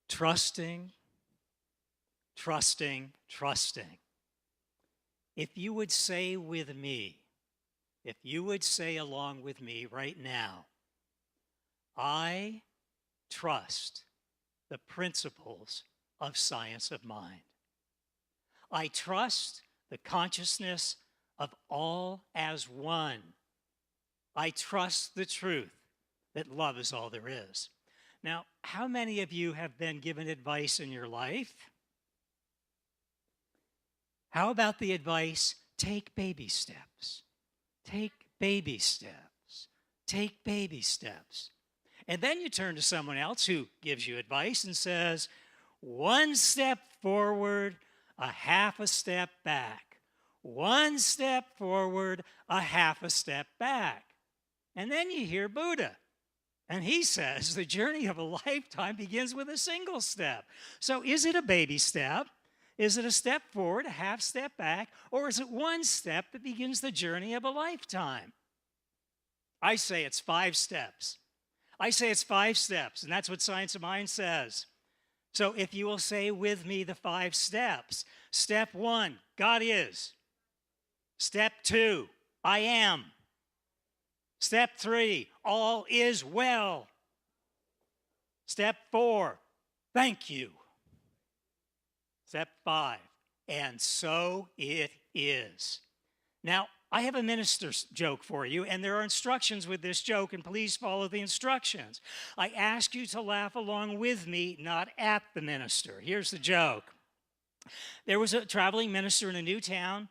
Trusting, trusting, trusting. If you would say with me, if you would say along with me right now, I trust the principles of science of mind. I trust the consciousness of all as one. I trust the truth that love is all there is. Now, how many of you have been given advice in your life? How about the advice, take baby steps? Take baby steps. Take baby steps. And then you turn to someone else who gives you advice and says, one step forward, a half a step back. One step forward, a half a step back. And then you hear Buddha. And he says the journey of a lifetime begins with a single step. So is it a baby step? Is it a step forward, a half step back? Or is it one step that begins the journey of a lifetime? I say it's 5 steps. I say it's 5 steps, and that's what Science of Mind says. So if you will say with me the 5 steps. Step 1, God is. Step 2, I am. Step 3, all is well. Step 4, thank you. Step 5, and so it is. Now, I have a minister's joke for you, and there are instructions with this joke, and please follow the instructions. I ask you to laugh along with me, not at the minister. Here's the joke. There was a traveling minister in a new town,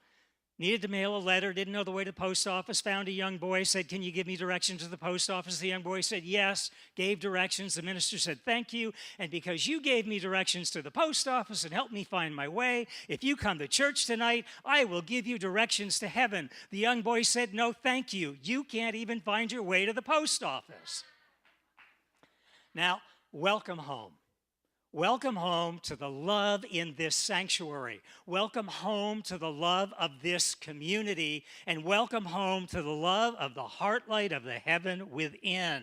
needed to mail a letter, didn't know the way to the post office, found a young boy, said, can you give me directions to the post office? The young boy said, yes, gave directions. The minister said, thank you. And because you gave me directions to the post office and helped me find my way, if you come to church tonight, I will give you directions to heaven. The young boy said, no, thank you. You can't even find your way to the post office. Now, welcome home. Welcome home to the love in this sanctuary. Welcome home to the love of this community. And welcome home to the love of the heartlight of the heaven within.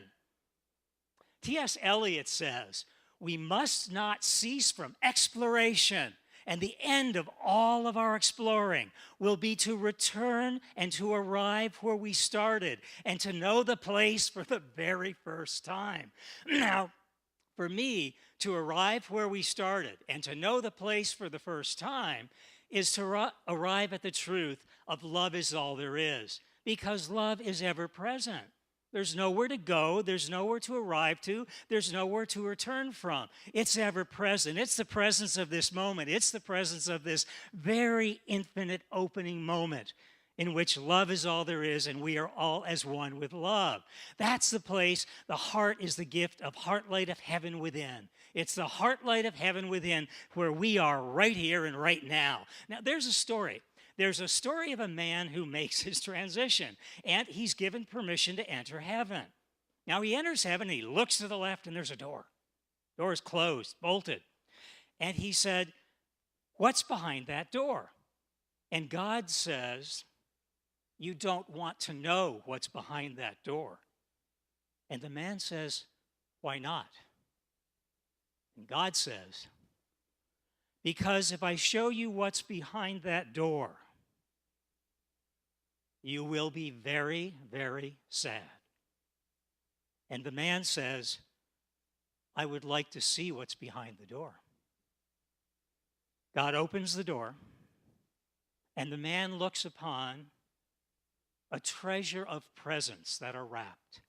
T.S. Eliot says, we must not cease from exploration. And the end of all of our exploring will be to return and to arrive where we started and to know the place for the very first time. Now, for me, to arrive where we started and to know the place for the first time is to arrive at the truth of love is all there is, because love is ever present. There's nowhere to go. There's nowhere to arrive to. There's nowhere to return from. It's ever present. It's the presence of this moment. It's the presence of this very infinite opening moment in which love is all there is and we are all as one with love. That's the place. The heart is the gift of heartlight of heaven within. It's the heartlight of heaven within where we are right here and right now. Now, there's a story. There's a story of a man who makes his transition, and he's given permission to enter heaven. Now, he enters heaven, and he looks to the left, and there's a door. The door is closed, bolted. And he said, what's behind that door? And God says, you don't want to know what's behind that door. And the man says, why not? And God says, because if I show you what's behind that door, you will be very, very sad. And the man says, I would like to see what's behind the door. God opens the door, and the man looks upon a treasure of presents that are wrapped.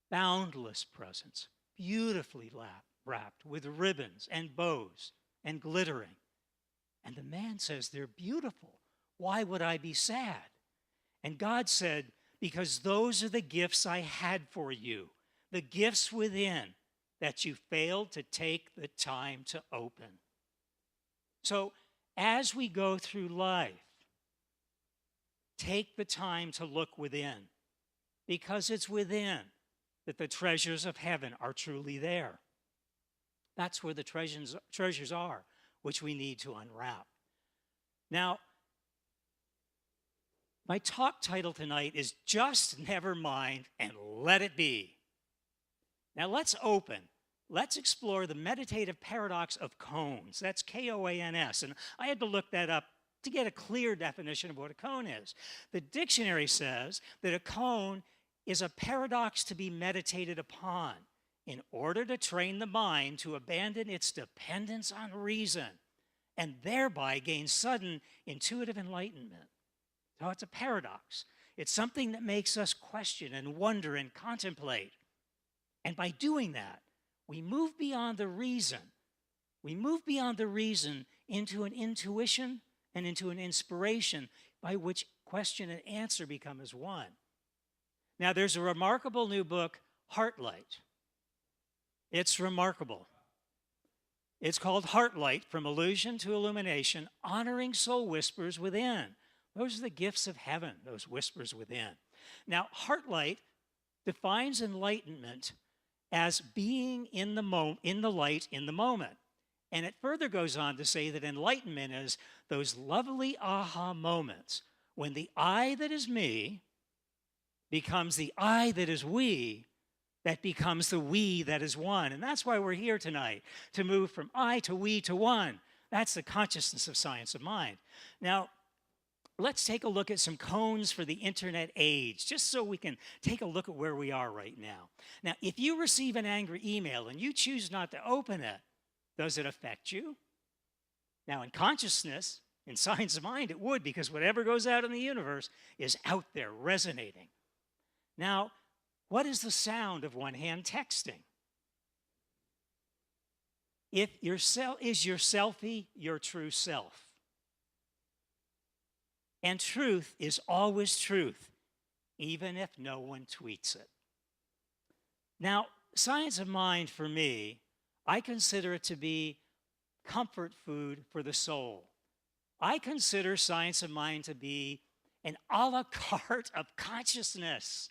Boundless presents, beautifully wrapped with ribbons and bows and glittering. And the man says, they're beautiful. Why would I be sad? And God said, because those are the gifts I had for you, the gifts within that you failed to take the time to open. So as we go through life, take the time to look within, because it's within that the treasures of heaven are truly there. That's where the treasures are, which we need to unwrap. Now, my talk title tonight is Just Never Mind and Let It Be. Now let's open let's explore the meditative paradox of koans. That's K-O-A-N-S. And I had to look that up to get a clear definition of what a koan is. The dictionary says that a koan is a paradox to be meditated upon in order to train the mind to abandon its dependence on reason and thereby gain sudden intuitive enlightenment. So it's a paradox. It's something that makes us question and wonder and contemplate. And by doing that, we move beyond the reason. We move beyond the reason into an intuition and into an inspiration by which question and answer become as one. Now, there's a remarkable new book, Heartlight. It's remarkable. It's called Heartlight, From Illusion to Illumination, Honoring Soul Whispers Within. Those are the gifts of heaven, those whispers within. Now, Heartlight defines enlightenment as being in the light in the moment. And it further goes on to say that enlightenment is those lovely aha moments when the I that is me becomes the I that is we, that becomes the we that is one. And that's why we're here tonight, to move from I to we to one. That's the consciousness of science of mind. Now, let's take a look at some koans for the internet age, just so we can take a look at where we are right now. Now, if you receive an angry email and you choose not to open it, does it affect you? Now, in consciousness, in science of mind, it would, because whatever goes out in the universe is out there resonating. Now, what is the sound of one-hand texting? If is your selfie your true self? And truth is always truth, even if no one tweets it. Now, science of mind for me, I consider it to be comfort food for the soul. I consider science of mind to be an a la carte of consciousness.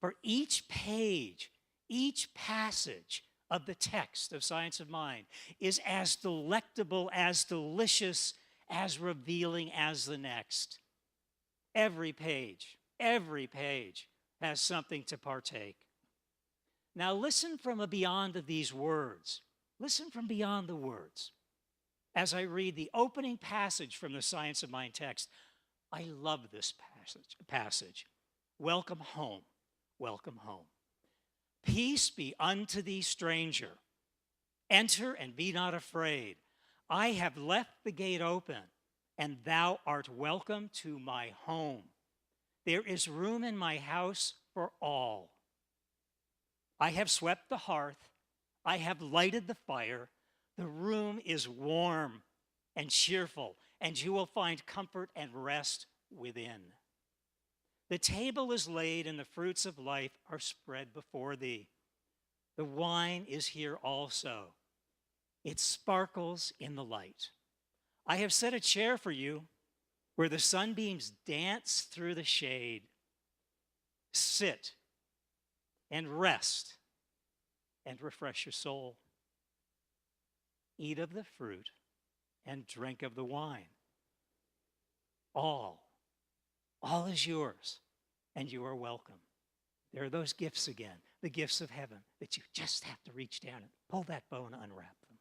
For each page, each passage of the text of science of mind is as delectable, as delicious, as revealing as the next. Every page has something to partake. Now listen from a beyond of these words. Listen from beyond the words. As I read the opening passage from the Science of Mind text, I love this passage. Welcome home, welcome home. Peace be unto thee, stranger. Enter and be not afraid. I have left the gate open, and thou art welcome to my home. There is room in my house for all. I have swept the hearth. I have lighted the fire. The room is warm and cheerful, and you will find comfort and rest within. The table is laid, and the fruits of life are spread before thee. The wine is here also. It sparkles in the light. I have set a chair for you where the sunbeams dance through the shade. Sit and rest and refresh your soul. Eat of the fruit and drink of the wine. All is yours, and you are welcome. There are those gifts again, the gifts of heaven, that you just have to reach down and pull that bow and unwrap them.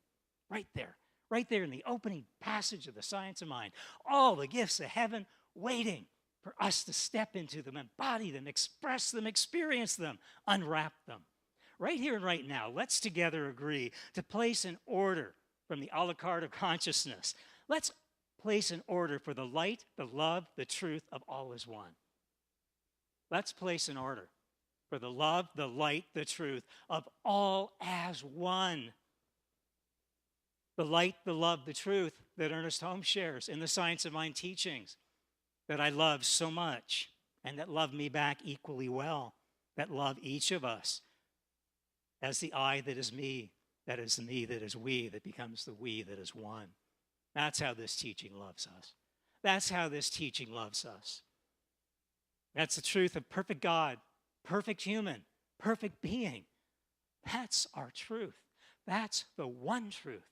Right there in the opening passage of the Science of Mind. All the gifts of heaven waiting for us to step into them, embody them, express them, experience them, unwrap them. Right here and right now, let's together agree to place an order from the a la carte of consciousness. Let's place an order for the light, the love, the truth of all is one. Let's place an order for the love, the light, the truth of all as one. The light, the love, the truth that Ernest Holmes shares in the Science of Mind teachings that I love so much and that love me back equally well, that love each of us as the I that is me, that is the me that is we, that becomes the we that is one. That's how this teaching loves us. That's how this teaching loves us. That's the truth of perfect God, perfect human, perfect being. That's our truth. That's the one truth.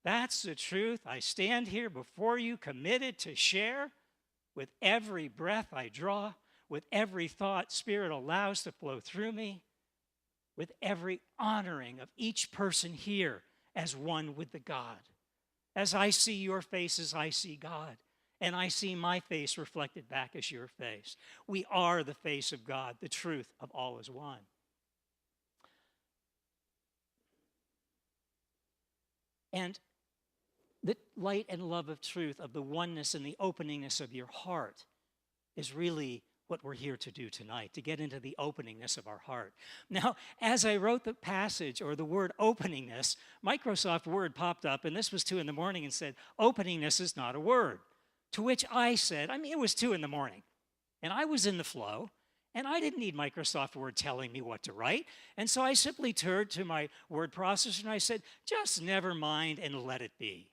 That's the truth I stand here before you committed to share with every breath I draw, with every thought Spirit allows to flow through me. with every honoring of each person here as one with the God. As I see your faces, I see God. And I see my face reflected back as your face. We are the face of God, the truth of all is one. And the light and love of truth, of the oneness and the openingness of your heart, is really what we're here to do tonight, to get into the openingness of our heart. Now, as I wrote the passage, or the word openingness, Microsoft Word popped up, and this was 2 in the morning, and said, openingness is not a word. To which I said, it was 2 in the morning, and I was in the flow, and I didn't need Microsoft Word telling me what to write. And so I simply turned to my word processor, and I said, just never mind and let it be.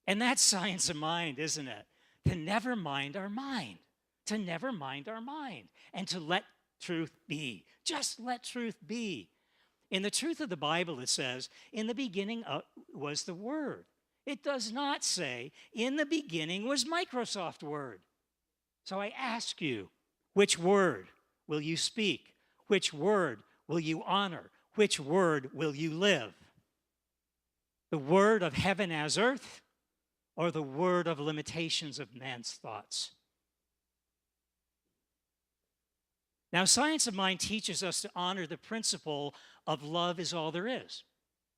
And that's science of mind, isn't it? To never mind our mind. To never mind our mind. And to let truth be. Just let truth be. In the truth of the Bible, it says, in the beginning was the Word. It does not say, in the beginning was Microsoft Word. So I ask you, which word will you speak? Which word will you honor? Which word will you live? The word of heaven as earth, or the word of limitations of man's thoughts? Now, science of mind teaches us to honor the principle of love is all there is.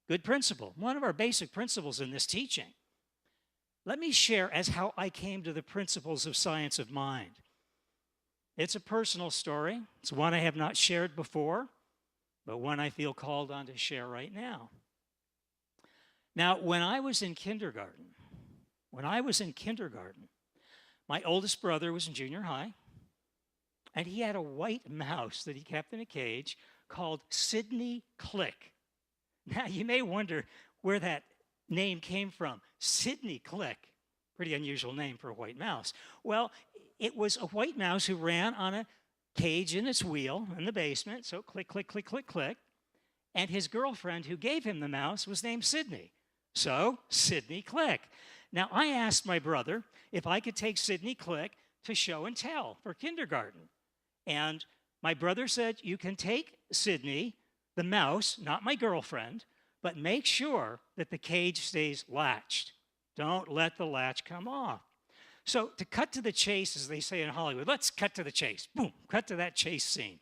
Good principle, one of our basic principles in this teaching. Let me share as how I came to the principles of science of mind. It's a personal story. It's one I have not shared before, but one I feel called on to share right now. Now, when I was in kindergarten, my oldest brother was in junior high, and he had a white mouse that he kept in a cage called Sidney Click. Now, you may wonder where that name came from. Sidney Click, pretty unusual name for a white mouse. Well, it was a white mouse who ran on a cage in its wheel in the basement, so click, click, click, click, click. And his girlfriend who gave him the mouse was named Sidney. So, Sidney Click. Now, I asked my brother if I could take Sidney Click to show and tell for kindergarten. And my brother said, you can take Sidney, the mouse, not my girlfriend, but make sure that the cage stays latched. Don't let the latch come off. So to cut to the chase, as they say in Hollywood, let's cut to the chase. Boom, cut to that chase scene.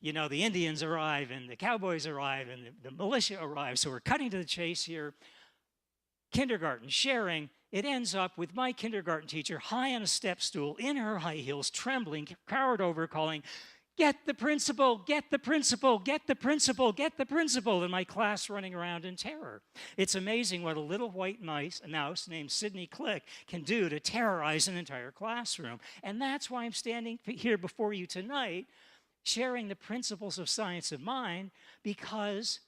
You know, the Indians arrive, and the cowboys arrive, and the militia arrive. So we're cutting to the chase here. Kindergarten, sharing. It ends up with my kindergarten teacher high on a step stool, in her high heels, trembling, cowered over, calling, get the principal, get the principal, get the principal, get the principal, and my class running around in terror. It's amazing what a little white mouse named Sidney Click can do to terrorize an entire classroom. And that's why I'm standing here before you tonight, sharing the principles of science of mind, because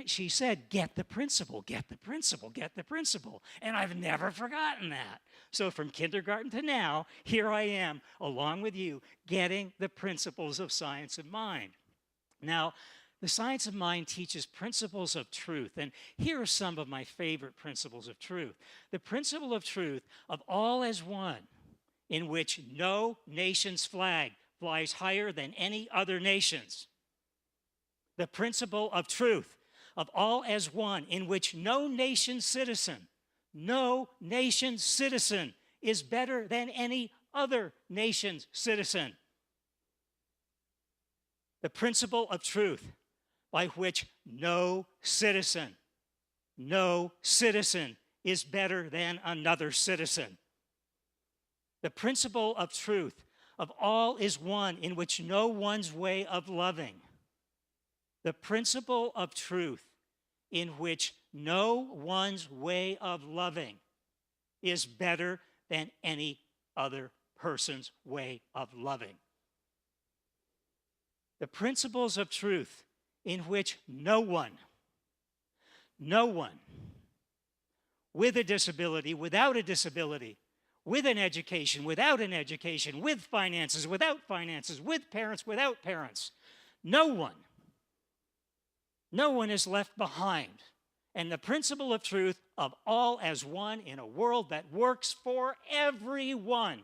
she said, get the principal, get the principal, get the principal. And I've never forgotten that. So from kindergarten to now, here I am, along with you, getting the principles of science of mind. Now, the science of mind teaches principles of truth. And here are some of my favorite principles of truth. The principle of truth of all as one, in which no nation's flag flies higher than any other nation's. The principle of truth of all as one, in which no nation's citizen is better than any other nation's citizen. The principle of truth by which no citizen is better than another citizen. The principle of truth of all is one, in which no one's way of loving. The principle of truth in which no one's way of loving is better than any other person's way of loving. The principles of truth in which no one with a disability, without a disability, with an education, without an education, with finances, without finances, with parents, without parents, no one is left behind. And the principle of truth of all as one in a world that works for everyone.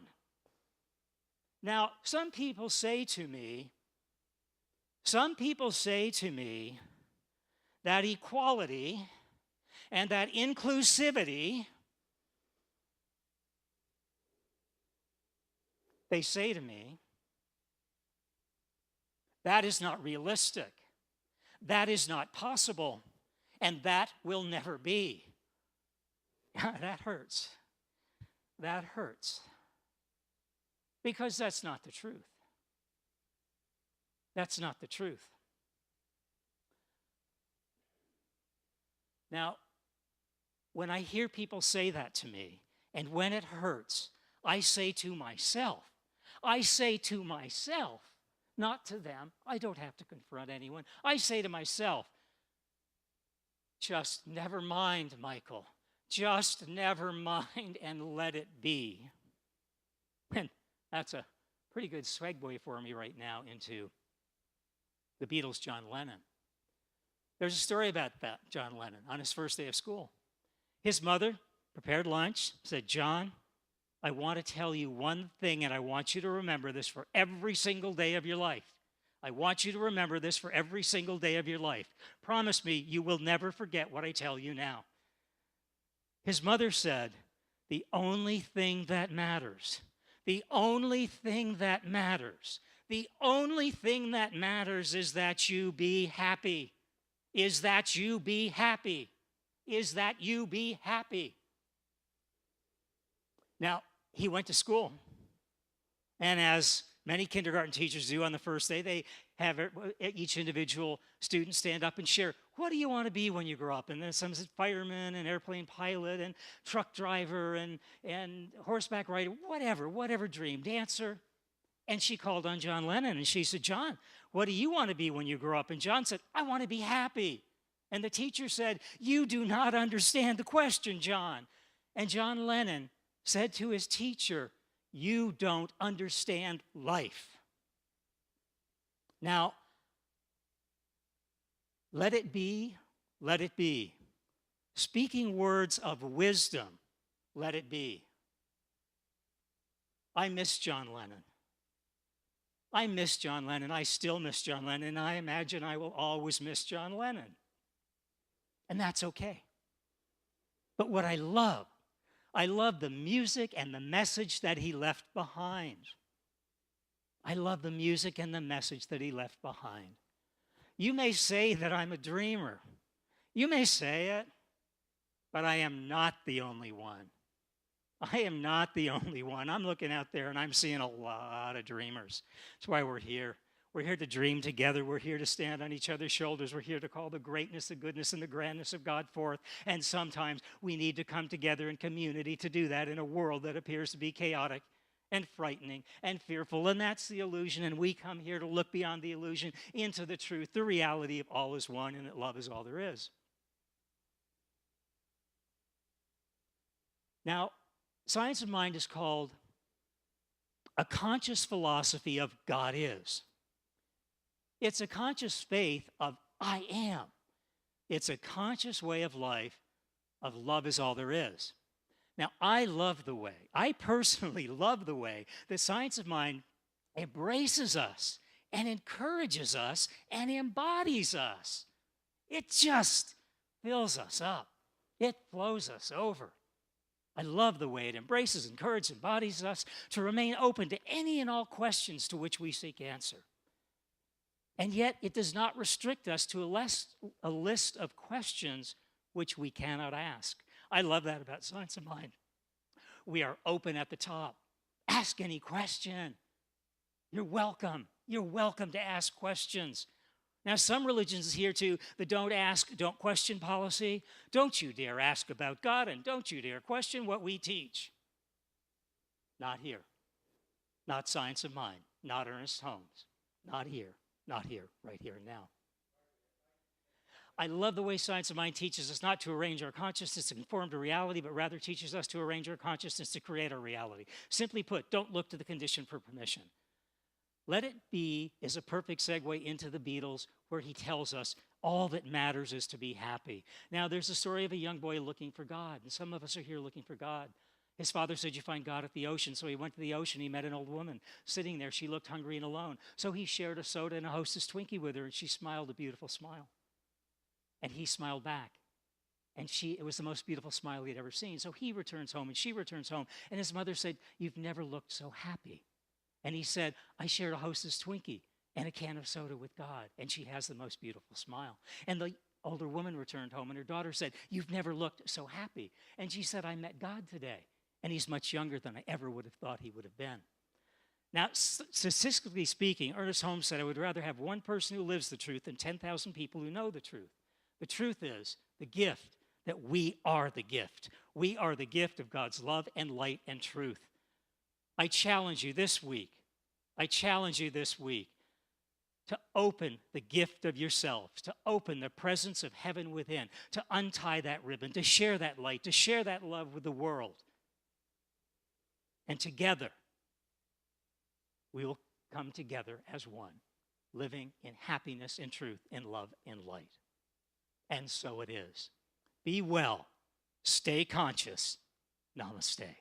Now, some people say to me, Some people say to me that equality and that inclusivity, they say to me, that is not realistic. That is not possible. And that will never be. That hurts. That hurts. Because that's not the truth. That's not the truth. Now, when I hear people say that to me, and when it hurts, I say to myself, not to them, I don't have to confront anyone. I say to myself, just never mind, Michael. Just never mind and let it be. And that's a pretty good segue for me right now into the Beatles' John Lennon. There's a story about that, John Lennon, on his first day of school. His mother prepared lunch, said, John, I want to tell you one thing, and I want you to remember this for every single day of your life. I want you to remember this for every single day of your life. Promise me you will never forget what I tell you now. His mother said, the only thing that matters, the only thing that matters, the only thing that matters is that you be happy. Is that you be happy. Is that you be happy. Now, he went to school. And as many kindergarten teachers do on the first day, they have each individual student stand up and share, what do you want to be when you grow up? And then some said fireman and airplane pilot and truck driver and horseback rider, whatever dream, dancer. And she called on John Lennon and she said, John, what do you want to be when you grow up? And John said, I want to be happy. And the teacher said, you do not understand the question, John. And John Lennon said to his teacher, you don't understand life. Now, let it be, let it be. Speaking words of wisdom, let it be. I miss John Lennon. I miss John Lennon. I still miss John Lennon. And I imagine I will always miss John Lennon. And that's okay. But what I love the music and the message that he left behind. I love the music and the message that he left behind. You may say that I'm a dreamer. You may say it, but I am not the only one. I am not the only one. I'm looking out there and I'm seeing a lot of dreamers. That's why we're here. We're here to dream together. We're here to stand on each other's shoulders. We're here to call the greatness, the goodness, and the grandness of God forth. And sometimes we need to come together in community to do that in a world that appears to be chaotic and frightening and fearful. And that's the illusion. And we come here to look beyond the illusion into the truth, the reality of all is one and that love is all there is. Now, Science of Mind is called a conscious philosophy of God is. It's a conscious faith of I am. It's a conscious way of life of love is all there is. Now, I personally love the way that Science of Mind embraces us and encourages us and embodies us. It just fills us up. It flows us over. I love the way it embraces, encourages, embodies us to remain open to any and all questions to which we seek answer. And yet, it does not restrict us to a list of questions which we cannot ask. I love that about Science of Mind. We are open at the top. Ask any question. You're welcome. You're welcome to ask questions. Now, some religions adhere to the don't ask, don't question policy. Don't you dare ask about God, and don't you dare question what we teach. Not here. Not Science of Mind. Not Ernest Holmes. Not here. Not here. Right here and now. I love the way Science of Mind teaches us not to arrange our consciousness to conform to reality, but rather teaches us to arrange our consciousness to create our reality. Simply put, don't look to the condition for permission. Let It Be is a perfect segue into the Beatles, where he tells us all that matters is to be happy. Now, there's a story of a young boy looking for God, and some of us are here looking for God. His father said, you find God at the ocean. So he went to the ocean. He met an old woman sitting there. She looked hungry and alone. So he shared a soda and a Hostess Twinkie with her, and she smiled a beautiful smile. And he smiled back. And it was the most beautiful smile he'd ever seen. So he returns home, and she returns home. And his mother said, you've never looked so happy. And he said, I shared a Hostess Twinkie and a can of soda with God. And she has the most beautiful smile. And the older woman returned home, and her daughter said, you've never looked so happy. And she said, I met God today. And he's much younger than I ever would have thought he would have been. Now, statistically speaking, Ernest Holmes said, I would rather have one person who lives the truth than 10,000 people who know the truth. The truth is the gift that we are the gift. We are the gift of God's love and light and truth. I challenge you this week to open the gift of yourselves, to open the presence of heaven within, to untie that ribbon, to share that light, to share that love with the world. And together, we will come together as one, living in happiness and truth, in love and light. And so it is. Be well. Stay conscious. Namaste.